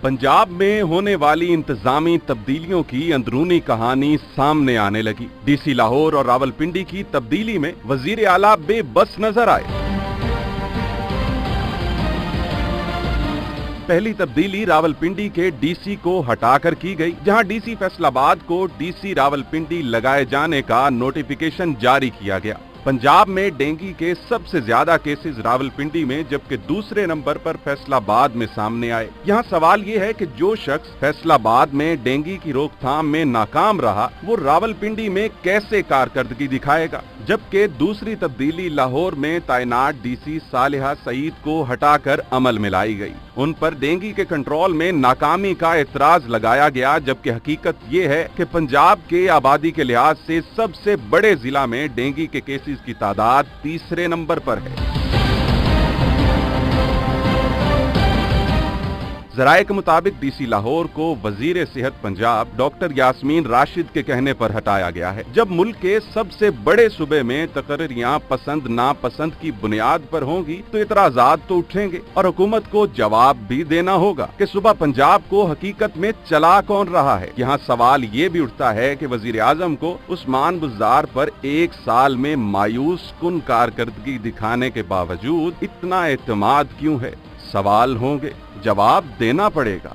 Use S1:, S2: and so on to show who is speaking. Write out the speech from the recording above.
S1: पंजाब में होने वाली इंतजामी तब्दीलियों की अंदरूनी कहानी सामने आने लगी। डीसी लाहौर और रावलपिंडी की तब्दीली में वजीर आला बेबस नजर आए। पहली तब्दीली रावलपिंडी के डीसी को हटाकर की गई, जहां डीसी फैसलाबाद को डीसी रावलपिंडी लगाए जाने का नोटिफिकेशन जारी किया गया। पंजाब में डेंगू के सबसे ज्यादा केसेस रावलपिंडी में, जबकि दूसरे नंबर पर फैसलाबाद में सामने आए। यहाँ सवाल ये है कि जो शख्स फैसलाबाद में डेंगू की रोकथाम में नाकाम रहा, वो रावलपिंडी में कैसे कारकर्दगी दिखाएगा? जबकि दूसरी तब्दीली लाहौर में तैनात डीसी सालिहा सईद को हटाकर अमल में लाई गई। उन पर डेंगू के कंट्रोल में नाकामी का एतराज लगाया गया, जबकि हकीकत ये है कि पंजाब के आबादी के लिहाज से सबसे बड़े जिला में डेंगू के केसेस की तादाद तीसरे नंबर पर है। ज़राए के मुताबिक डीसी लाहौर को वजीर सेहत पंजाब डॉक्टर यास्मीन राशिद के कहने पर हटाया गया है। जब मुल्क के सबसे बड़े सूबे में तकरीरियां पसंद नापसंद की बुनियाद पर होंगी तो इतराजात तो उठेंगे और हुकूमत को जवाब भी देना होगा कि सुबह पंजाब को हकीकत में चला कौन रहा है। यहाँ सवाल ये भी उठता है कि वजीर आजम को उस्मान बुज़दार पर एक साल में मायूस कुन कारकर्दगी दिखाने के बावजूद इतना एतमाद क्यों है? सवाल होंगे, जवाब देना पड़ेगा।